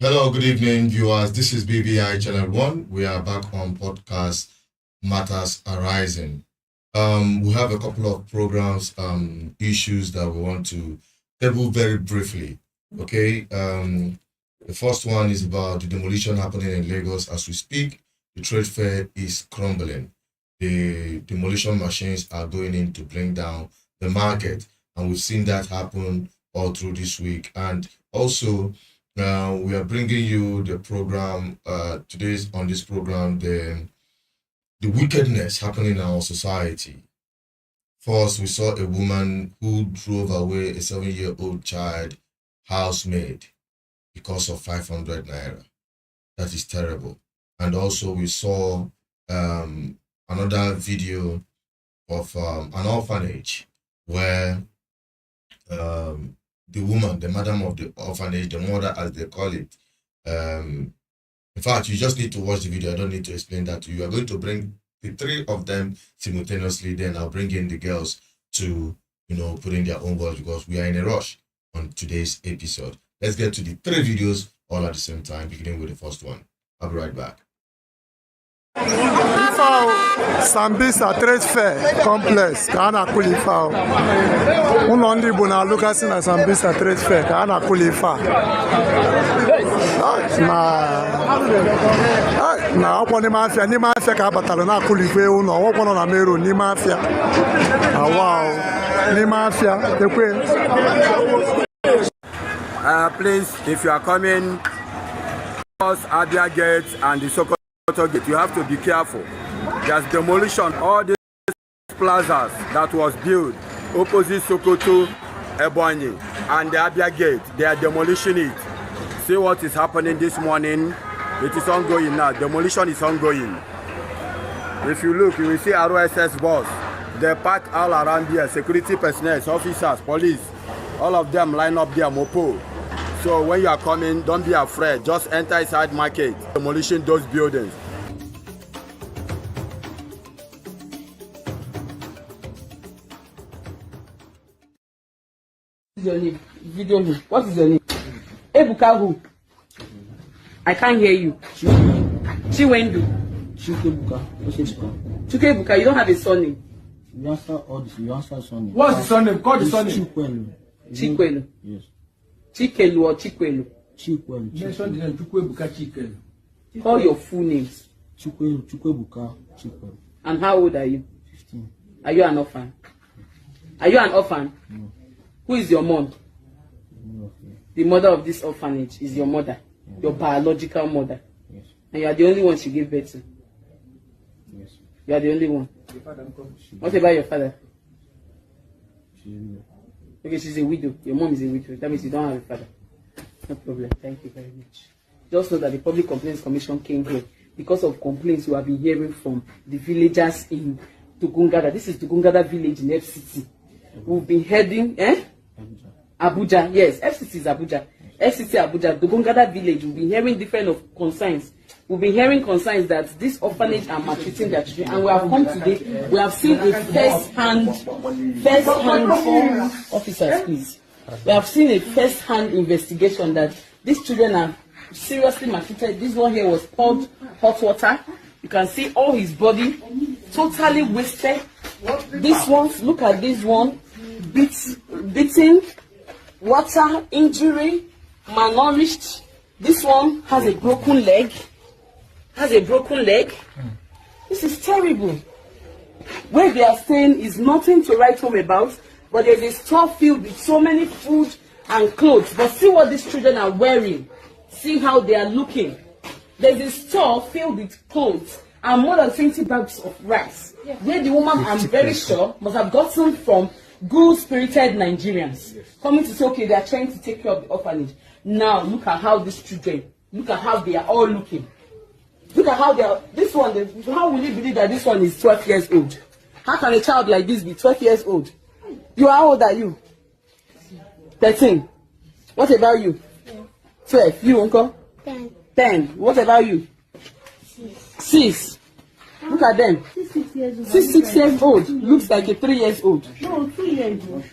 Hello, good evening, viewers. This is BBI Channel 1. We are back on podcast Matters Arising. We have a couple of programs, issues that we want to table very briefly. Okay. The first one is about the demolition happening in Lagos as we speak. The trade fair is crumbling. The demolition machines are going in to bring down the market, and we've seen that happen all through this week. And also, we are bringing you the program today's on this program, the wickedness happening in our society. First, we saw a woman who drove away a 7-year-old child housemaid because of 500 naira. That is terrible. And also we saw another video of an orphanage where the woman, the madam of the orphanage, the mother as they call it. In fact, you just need to watch the video. I don't need to explain that to you. You are going to bring the three of them simultaneously. Then I'll bring in the girls to, put in their own words because we are in a rush on today's episode. Let's get to the three videos all at the same time, beginning with the first one. I'll be right back. Sambisa Trade Fair Complex ka a na-akụli ife ahụ ụlọ ndị Igbo na-alụgasị na Sambisa Trade Fair ka a na-akụli ife a na ọkwọ n'ime afịa ka a batara na-akụli ife ụlọ ọkwọ nọ na meru n'ime afịa awa n'ime afịa ekwe. Please, if you are coming across Abia Gate and the Sokoto Gate, you have to be careful. There's demolition. All these plazas that was built opposite Sokoto, Ebonyi, and the Abia Gate, they are demolishing it. See what is happening this morning. It is ongoing now. Demolition is ongoing. If you look, you will see ROSS bus. They park all around here. Security personnel, officers, police, all of them line up there, mopo. So when you are coming, don't be afraid. Just enter inside market, demolishing those buildings. What is your name? Video name. What is your name? Ebuka who? I can't hear you. Chiwendu. Chukebuka. Chukebuka, you don't have a surname. You answer all this. You answer surname. What's the surname? Call the surname. Chikwelu. Chikwelu. Yes. Chikelu or Chikwelu? Chikwelu. Mention the name Chukebuka Chikelu. Call your full names. Chukebuka Chikwelu. And how old are you? 15. Are you an orphan? Are you an orphan? No. Who is your mom? No. The mother of this orphanage is your mother. Yes. Your biological mother. Yes. And you are the only one she gave birth to. Yes. You are the only one. What about your father? Okay, she's a widow. Your mom is a widow. That means you don't have a father. No problem. Thank you very much. Just know that the Public Complaints Commission came here because of complaints you have been hearing from the villagers in Tugungada. This is Tugungada village in FCT. We've been heading, Abuja. Yes, FCT is Abuja. FCT Abuja, Tugungada village. We've been hearing different of concerns. We've been hearing concerns that this orphanage are maltreating their children, and we have come today. We have seen a first-hand officers, please. We have seen a first-hand investigation that these children are seriously maltreated. This one here was poured hot water. You can see all his body totally wasted. This one, look at this one, beaten, water, injury, malnourished. This one has a broken leg. This is terrible. Where they are saying is nothing to write home about, but there's a store filled with so many food and clothes. But see what these children are wearing. See how they are looking. There's a store filled with clothes and more than 20 bags of rice. Where the woman, I'm very sure, must have gotten from good-spirited Nigerians. Coming to say, okay, they are trying to take care of the orphanage. Now, look at how these children, look at how they are all looking. Look at how they are, this one, how will you believe that this one is 12 years old? How can a child like this be 12 years old? You, how old are you? 13. What about you? 12. You, uncle? 10. What about you? 6. Look at them. 6 years old. Looks like a 3 years old. No, 2 years old.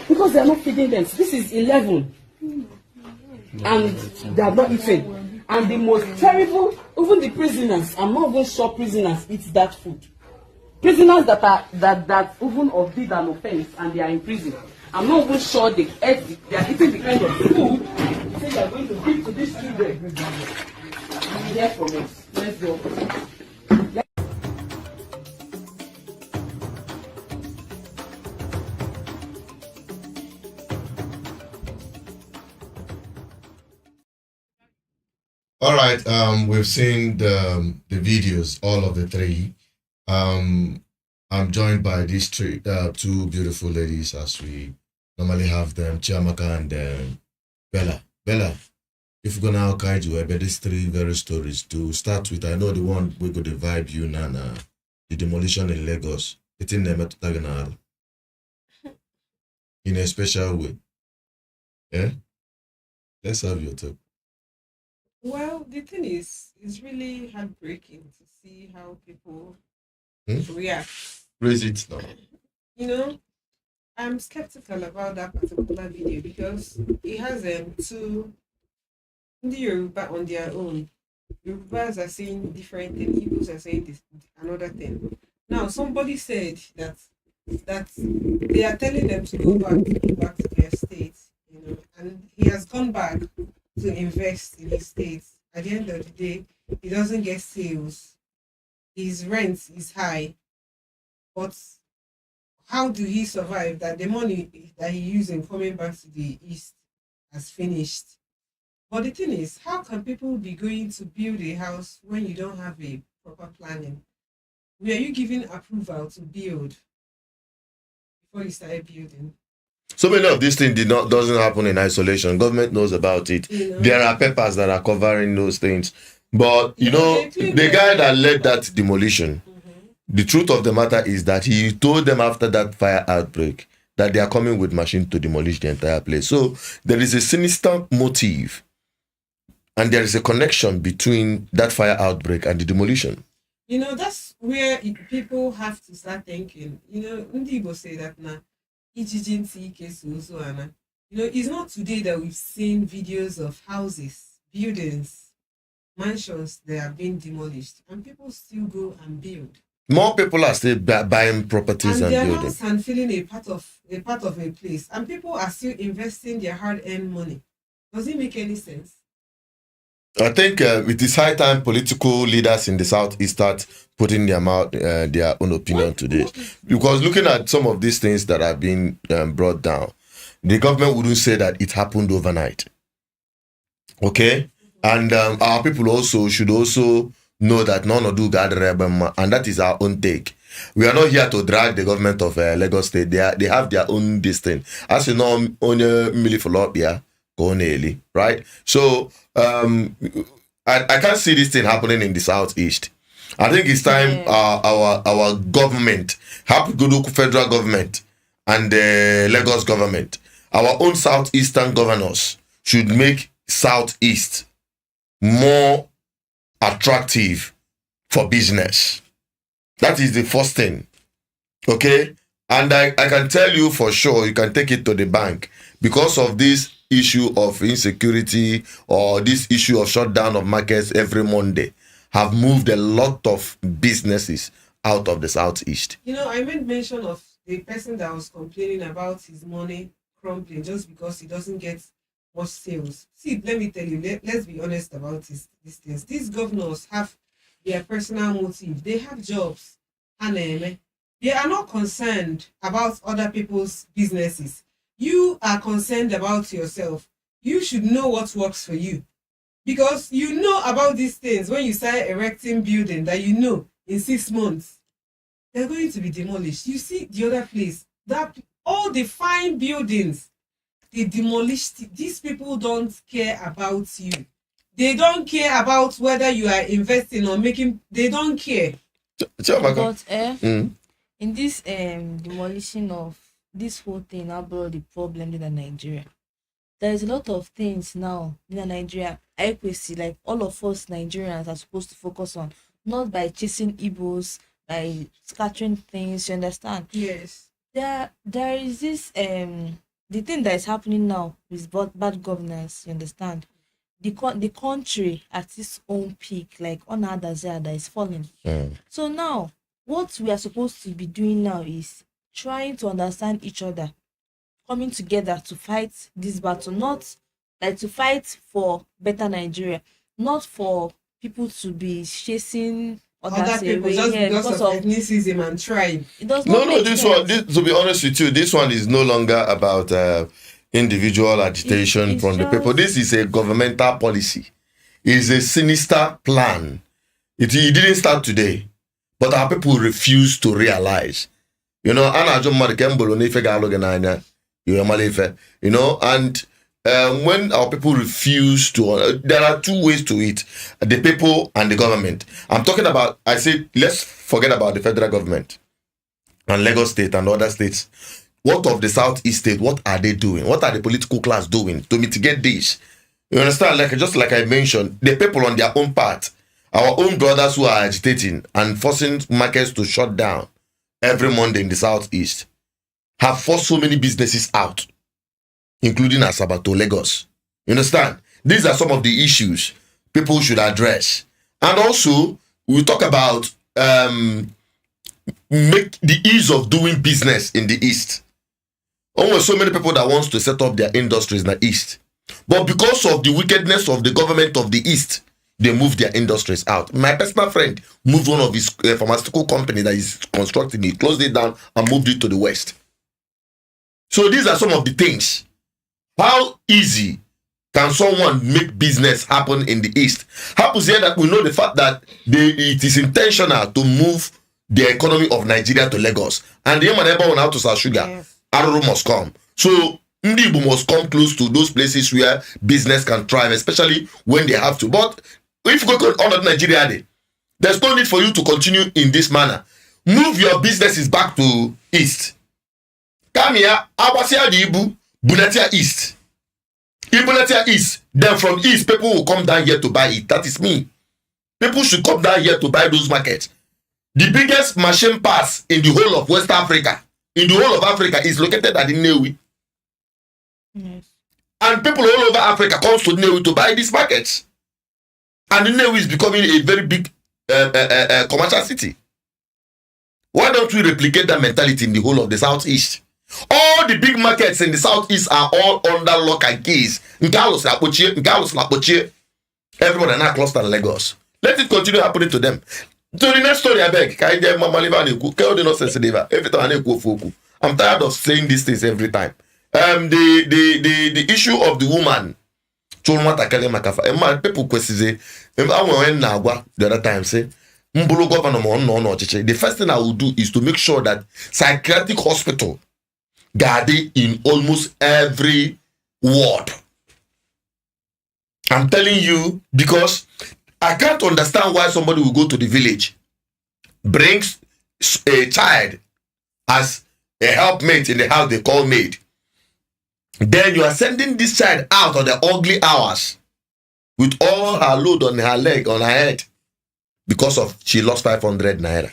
Because they are not feeding them. This is 11. and they have not eaten. And the most terrible, even the prisoners, I'm not even sure prisoners eat that food. Prisoners that even of did an offense and they are in prison, I'm not even sure they are eating the kind of food say they are going to give to these children. You hear from us. Let's go. All right. We've seen the videos, all of the three. I'm joined by these two beautiful ladies, as we normally have them, Chiamaka and Bella. Bella, if we're gonna guide you about these three very stories to start with, I know the one we could vibe you, Nana, the demolition in Lagos. It's in the in a special way. Yeah? Let's have your talk. Well, the thing is, it's really heartbreaking to see how people react. Raise it now. You know, I'm skeptical about that particular video because it has two the Yoruba on their own. Yorubas are saying different things, Igbos are saying this another thing. Now, somebody said that they are telling them to go back to their state, you know, and he has gone back to invest in his state. At the end of the day, he doesn't get sales. His rent is high, but how do he survive? That the money that he using coming back to the east has finished. But the thing is, how can people be going to build a house when you don't have a proper planning? Were you giving approval to build before you started building? So many of these things doesn't happen in isolation. Government knows about it. You know? There are papers that are covering those things. But you know, the guy that led that demolition, the truth of the matter is that he told them after that fire outbreak that they are coming with machine to demolish the entire place. So there is a sinister motive, and there is a connection between that fire outbreak and the demolition. You know, that's where people have to start thinking. You know, Ndigo say that now. You know, it's not today that we've seen videos of houses, buildings, mansions that are being demolished, and people still go and build. More people are still buying properties and building. House and feeling a part of a place, and people are still investing their hard-earned money. Does it make any sense? I think it is high time political leaders in the Southeast start putting their own opinion to this. Because looking at some of these things that have been brought down, the government wouldn't say that it happened overnight. Okay? And our people also should also know that none of do God rebel, and that is our own take. We are not here to drag the government of Lagos State. They have their own destiny. As you know, only Milifalopia. Right? So I can't see this thing happening in the Southeast. I think it's time our government, federal government and the Lagos government, our own Southeastern governors should make Southeast more attractive for business. That is the first thing. Okay? And I can tell you for sure, you can take it to the bank, because of this issue of insecurity or this issue of shutdown of markets every Monday have moved a lot of businesses out of the Southeast. You know, I made mention of the person that was complaining about his money crumbling just because he doesn't get much sales. See, let me tell you, let's be honest about these things. These governors have their personal motive. They have jobs. And they are not concerned about other people's businesses. You are concerned about yourself. You should know what works for you. Because you know about these things when you start erecting building that you know in 6 months, they're going to be demolished. You see the other place, that all the fine buildings, they demolished. These people don't care about you. They don't care about whether you are investing or making, they don't care. But in this demolition of this whole thing now brought the problem in Nigeria. There is a lot of things now in Nigeria. Equity, like all of us Nigerians are supposed to focus on, not by chasing Igbos, by scattering things. You understand? Yes. There is this the thing that is happening now is bad governance. You understand? The country at its own peak, like on others that is falling. So now, what we are supposed to be doing now is trying to understand each other, coming together to fight this battle, not like to fight for better Nigeria, not for people to be chasing other people away. just Yeah, because of ethnicism and tribe. It does not No, make this sense. one, to be honest with you, this one is no longer about individual agitation It's from the just- people. This is a governmental policy. It's a sinister plan. It didn't start today, but our people refuse to realize. You know, you know, and when our people refuse to, there are two ways to it: the people and the government. I'm talking about. I said, let's forget about the federal government and Lagos State and other states. What of the Southeast state? What are they doing? What are the political class doing to mitigate this? You understand? Like just like I mentioned, the people on their own part, our own brothers who are agitating and forcing markets to shut down every Monday in the Southeast, have forced so many businesses out, including Asaba to Lagos. You understand? These are some of the issues people should address. And also, we talk about make the ease of doing business in the East. Almost so many people that wants to set up their industries in the East. But because of the wickedness of the government of the East, they moved their industries out. My personal friend moved one of his pharmaceutical company that is constructing it, closed it down and moved it to the West. So these are some of the things. How easy can someone make business happen in the East? Happens here that we know the fact that it is intentional to move the economy of Nigeria to Lagos. And the Emaneba went out to South Sugar. Yes. Aruru must come. So Ndibu must come close to those places where business can thrive, especially when they have to. But if you go on Nigeria, there's no need for you to continue in this manner. Move your businesses back to East. Come here, Abasia Ibu, Bunatia East. Ibunatia East. Then from East, people will come down here to buy it. That is me. People should come down here to buy those markets. The biggest machine pass in the whole of West Africa, in the whole of Africa, is located at the Newi. Yes. And people all over Africa comes to Newi to buy these markets. And the Newi is becoming a very big commercial city. Why don't we replicate that mentality in the whole of the Southeast? All the big markets in the Southeast are all under lock and keys. Everybody are now clustered in Lagos. Let it continue happening to them. So the next story, I beg. I'm tired of saying these things every time. The issue of the woman. People question the other time say, the first thing I will do is to make sure that psychiatric hospital guarded in almost every ward. I'm telling you, because I can't understand why somebody will go to the village, brings a child as a helpmate in the house they call maid. Then you are sending this child out on the ugly hours with all her load on her leg, on her head, because of she lost 500 naira.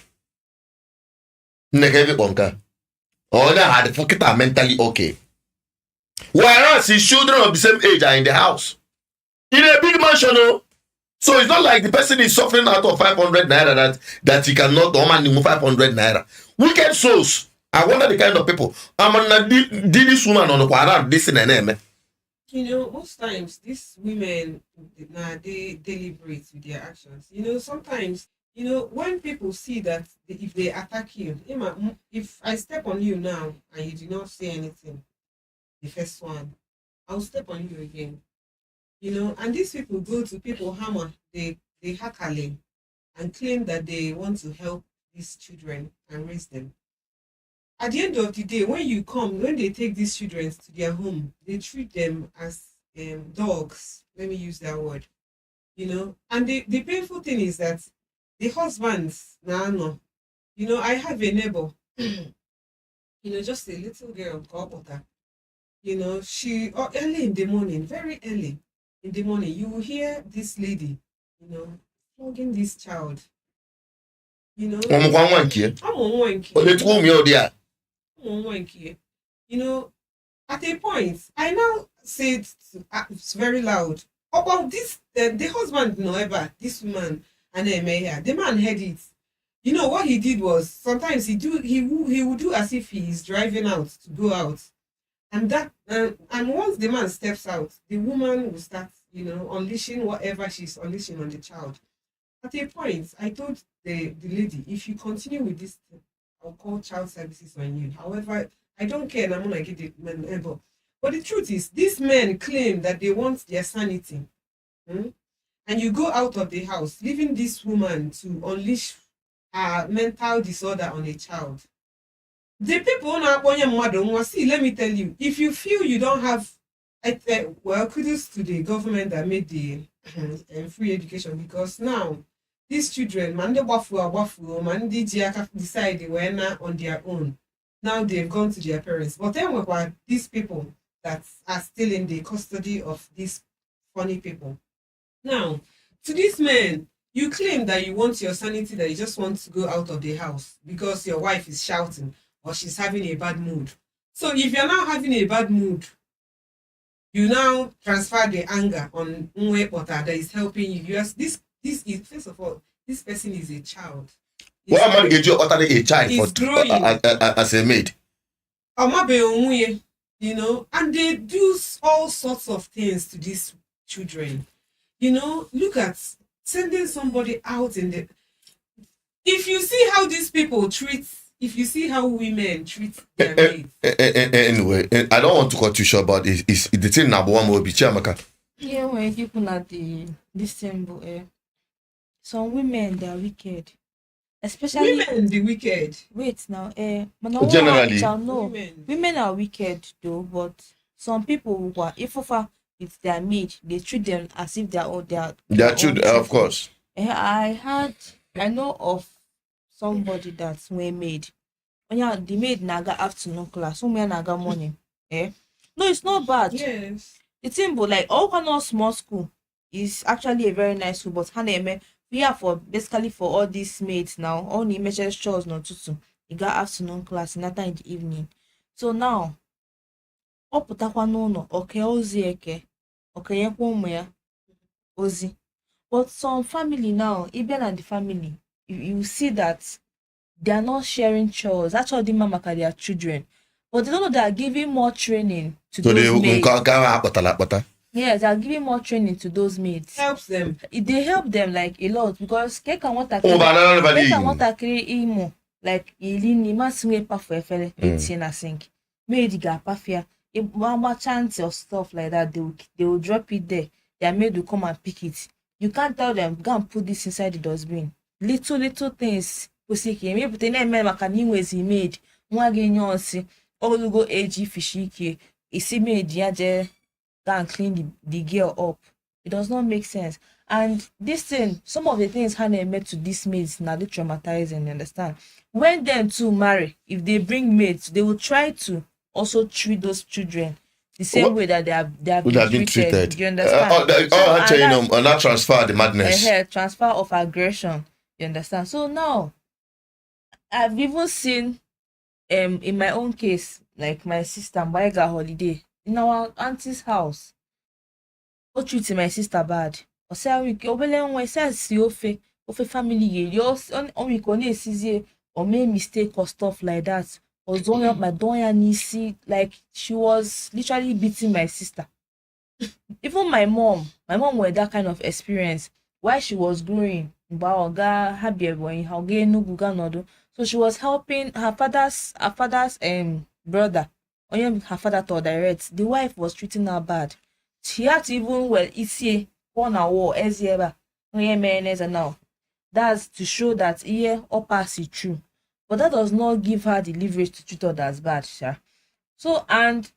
Or that had fucking are mentally okay. Whereas his children of the same age are in the house. In a big mansion, no? So it's not like the person is suffering out of 500 naira that he cannot, or man, move 500 naira. Wicked souls. I wonder the kind of people. I'm gonna did this woman on the around this in a name. You know, most times these women, they deliberate with their actions. You know, sometimes, you know, when people see that if they attack you, if I step on you now and you do not say anything, the first one, I'll step on you again. You know, and these people go to people hammer, they hackle and claim that they want to help these children and raise them. At the end of the day, when they take these children to their home, they treat them as dogs. Let me use that word. You know, and the painful thing is that the husbands, no. You know, I have a neighbor, you know, just a little girl called Otta. You know, she early in the morning, very early in the morning, you will hear this lady, you know, flogging this child. You know, I'm on one key. You know, At a point, I now said it's very loud. Oh, well, this the husband, no ever this woman and Emeya, the man heard it. You know what he did was sometimes he would do as if he is driving out to go out, and that and once the man steps out, the woman will start unleashing whatever she's unleashing on the child. At a point, I told the lady, if you continue with this, I'll call child services on you. However, I don't care, and I'm gonna get the man ever. But the truth is, these men claim that they want their sanity, and you go out of the house, leaving this woman to unleash a mental disorder on a child. The people now, see, let me tell you, if you feel you don't have, well, kudos to the government that made the free education, because now these children, man, they man, they decide they were not on their own. Now they've gone to their parents. But then what are these people that are still in the custody of these funny people? Now, to these men, you claim that you want your sanity, that you just want to go out of the house because your wife is shouting or she's having a bad mood. So if you're now having a bad mood, you now transfer the anger on Nwe Pota that is helping you. This is, first of all, this person is a child. What am I going to do a child as a maid? And they do all sorts of things to these children. Look at sending somebody out in the. If you see how these people if you see how women treat their maids. Anyway, I don't want to cut you short, but it's the thing number one will be Chiamaka. Yeah, when people at this symbol, some women they are wicked. Especially women the wicked. Wait now, generally, women are wicked though, but some people who are with their maid, they treat them as if their children, of course. I know of somebody that's maid. When the maid naga afternoon class, some naga morning. No, it's not bad. Yes. The thing, but like all kind of small school is actually a very nice school, but we are basically for all these maids now. All the measures chores not to. You got afternoon class, not in the evening. So now, okay, ozi. But some family now, even at the family, you see that they are not sharing chores. That's all the mama can their children. But they don't know they are giving more training to those maids. Yes, they are giving more training to those maids. Helps them. They help them like a lot because like ilini maswe pa for efele na sink. Maid ga pafia. One chance or stuff like that, they will drop it there. Their maid will come and pick it. You can't tell them, go and put this inside the dustbin. Little things. Maybe they never can was he made. One again, you see, all you go AG fishy. Is made go and clean the gear up. It does not make sense. And this thing, some of the things Hannah made to these maids now they traumatizing, you understand? When them two marry, if they bring maids, they will try to also treat those children the same way that they have been treated. You understand? And that transfer the madness. Transfer of aggression. You understand? So now, I've even seen, in my own case, like my sister, Mbaiga holiday, in our auntie's house, who treating my sister bad. Or say we says ofe family or made mistake or stuff like that. Or my donya nisi, like she was literally beating my sister. Even my mom had that kind of experience while she was growing. So she was helping her father's brother. Her father told direct. The wife was treating her bad. She had to even one hour as ever. Now that's to show that upper is true. But that does not give her the leverage to treat others bad, sure. So, and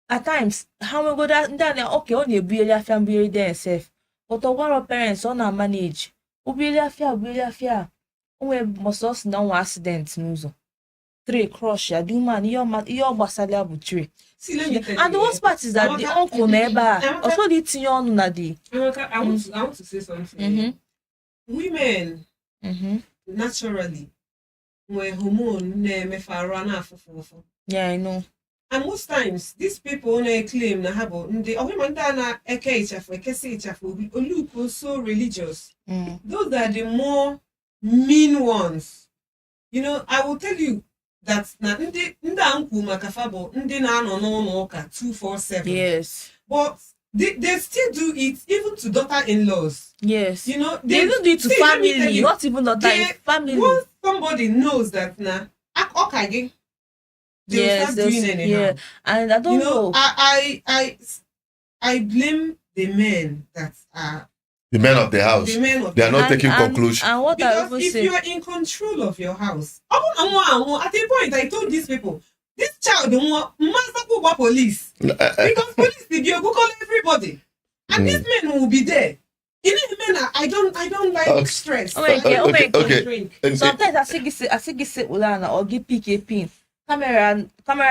at times, how we go that okay, only a billion family there self. But one of parents on our manage. Fear. We must also know accident news. 3 crush ya, do man, your basalia butchery. And the worst part is that the uncle never also the tion nadi. I want to say something. Women naturally when hormone yeah, I know. And most times, these people only claim na habo ndị ọhụmanda na eke ichafu ekesi ichafu oluko so religious. Those are the more mean ones. You know, I will tell you that na ndị anku makafabo ndị na ano no ka 247. Yes. But they still do it even to daughter-in-laws. Yes. You know, they even do it to family, not even daughter, family. Once somebody knows that na okay, they will start doing anyhow. Yeah. And I don't know. I blame the men that are the men of the house. They are not taking conclusion. And what because I if say, you are in control of your house, at a point I told these people, this child don't want police because police will go call everybody, and these men will be there. You know, men, I don't like stress. Okay. Sometimes I see sit with Lana or give PK camera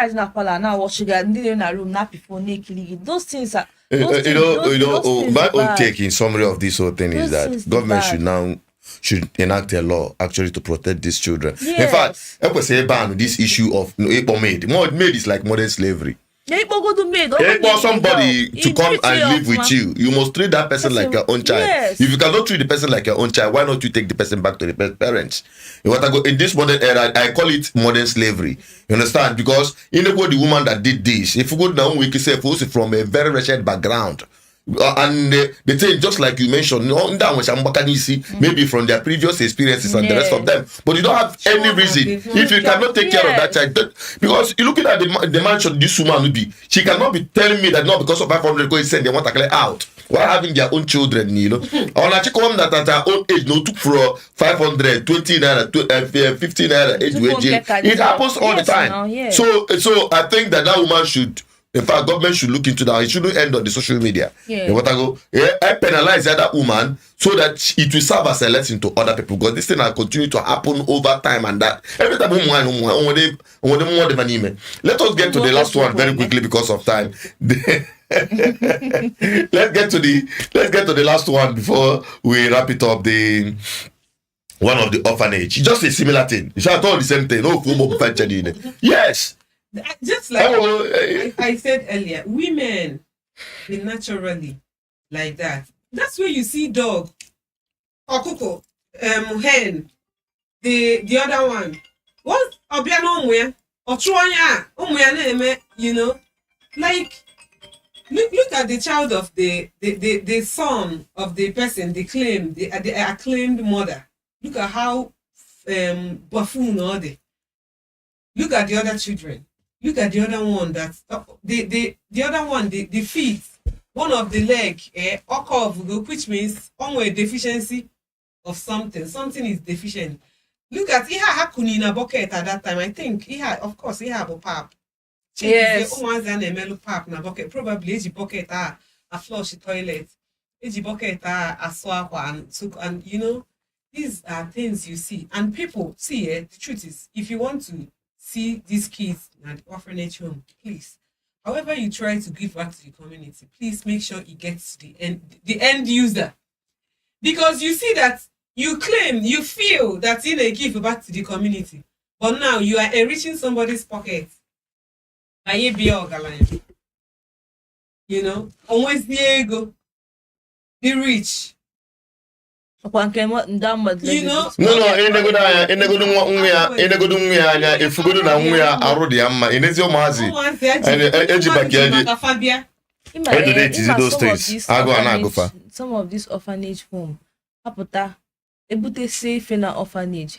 is not calling now. What she got in the room not before naked. Those things are. My own take in summary of this whole thing is that government should enact a law actually to protect these children. Yes. In fact, I could say ban this issue of maid. Maid is like modern slavery. Somebody to come and live with you, you must treat that person like your own child. Yes. If you cannot treat the person like your own child, why not you take the person back to the parents? In this modern era, I call it modern slavery. You understand? Because the woman that did this, if you go down, we can say from a very wretched background. And the thing, just like you mentioned, maybe from their previous experiences and the rest of them, but you don't have any reason if you cannot take care of that child. Because you looking at the mansion this woman will be, she cannot be telling me that not because of 500 go send they want to clear out while having their own children, you know. Or like come that at her own age, no took for 500, 20 naira, 15 naira age. It happens all the time. So I think that woman should. In fact, government should look into that. It shouldn't end on the social media. I penalize that woman so that it will serve as a lesson to other people. Because this thing will continue to happen over time and that. Every time let us get to the last one very quickly because of time. Let's get to the last one before we wrap it up. The one of the orphanage. Just a similar thing. It's all the same thing. Yes. Just like I said earlier, women they naturally like that. That's where you see dog or cuckoo, hen, the other one. What obiano or truanya you know, like look at the child of the son of the person they claim the acclaimed mother. Look at how buffoon are they. Look at the other children. Look at the other one that the other one the feet, one of the leg, which means a deficiency of something. Something is deficient. Look at Iha Hakuni in a bucket at that time. I think of course Iha a pap. Yes. Pap na bucket. Probably a bucket a flush toilet. A bucket a swap and you know these are things you see and people see. The truth is, if you want to see these kids at the orphanage home, please. However you try to give back to the community, please make sure it gets to the end user. Because you see that you claim, you feel that in a give back to the community, but now you are enriching somebody's pocket. You know, always the ego, the rich. You know, some of these orphanage home ebute safe in an orphanage.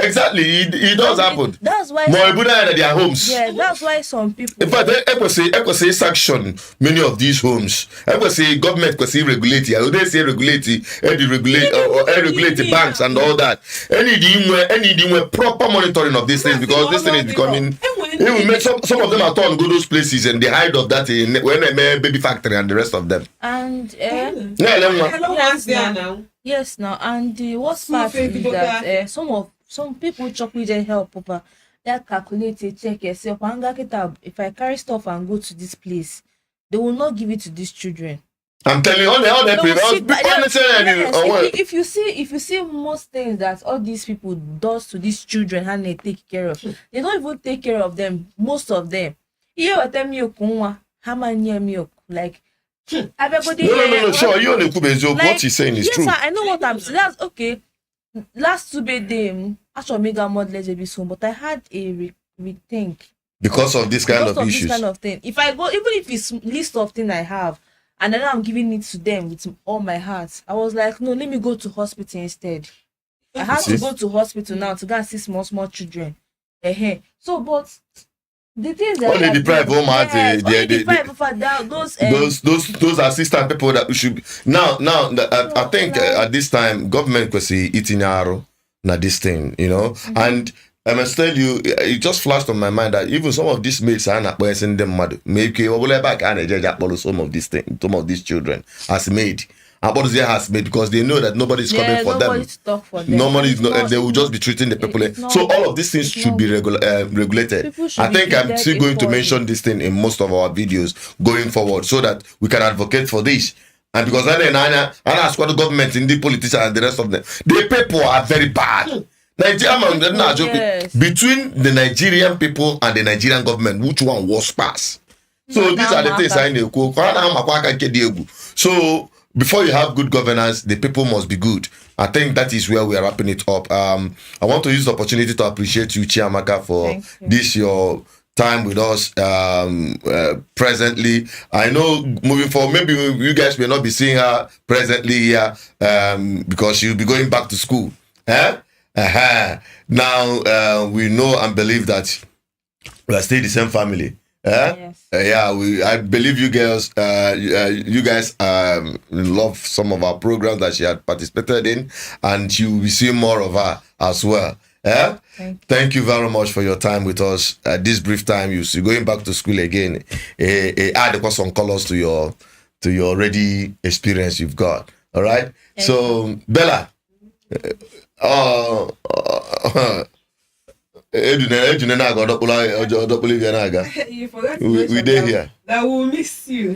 Exactly, it does happen. That's why their homes. Yeah, that's why some people. In fact, I say sanction many of these homes. I say government could say regulate. I would say regulate the banks and all that. Any proper monitoring of these things because this thing is becoming. It will make some of them are torn go those places and they hide of that in when they baby factory and the rest of them. And yes, now and the worst part is that some people chop with their help over that calculated check yourself. If I carry stuff and go to this place, they will not give it to these children. I'm telling you, all the No, people, see, but yes, if if you see most things that all these people does to these children and they take care of, they don't even take care of them. Most of them. Here what them milk, how many milk like. Everybody. No. Sure, you only what he's saying is yes, true. Yes, I know what I'm saying. That's okay. Last 2 birthday, actually mega mod let be soon, but I had a rethink because of this kind of issues. This kind of thing. If I go, even if it's list of things I have, and then I'm giving it to them with all my heart, I was like, no, let me go to hospital instead. I had to go to hospital now to go and see small children. So, but the things that only deprive home has those assistant people that we should be. Now I think at this time government was eating arrow na this thing, you know. And I must tell you, it just flashed on my mind that even some of these mates are not sending them mad. Maybe back and some of these things, some of these children has made. About they has made because they know that nobody's coming for them. Nobody is not, they will just be treating the people. So all of these things should be regulated. I think I'm still going to mention this thing in most of our videos going forward so that we can advocate for this. And because I ask what the government, in the politicians and the rest of them, the people are very bad. Between the Nigerian people and the Nigerian government, which one was pass? So these are the things I know. So before you have good governance, the people must be good. I think that is where we are wrapping it up. I want to use the opportunity to appreciate you, Chiamaka, for this your time with us presently. I know moving forward, maybe you guys may not be seeing her presently here because she'll be going back to school. Now we know and believe that we are still the same family. Yes. I believe you girls, you guys love some of our programs that she had participated in, and you will be seeing more of her as well. Thank you very much for your time with us. This brief time, you're going back to school again. Add some colors to your already experience you've got. All right. So Bella, You forgot we did here. That will miss you.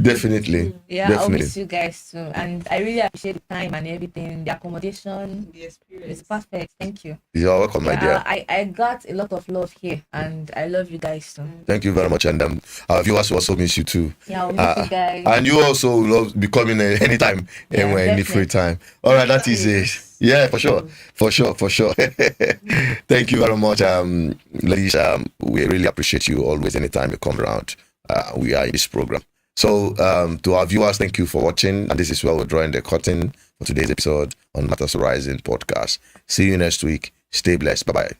Definitely. Yeah, I'll miss you guys too. And I really appreciate the time and everything, the accommodation, the experience. It's perfect. Thank you. You're welcome, my dear. I got a lot of love here, and I love you guys too. Thank you very much, and our viewers also miss you too. Yeah, I'll miss you guys. And you also love becoming anytime, anywhere, any free time. All right, that is it. Yeah, for sure. Thank you very much, ladies. We really appreciate you always. Anytime you come around, we are in this program. So to our viewers, thank you for watching. And this is where we're drawing the curtain for today's episode on Matters Arising podcast. See you next week. Stay blessed. Bye bye.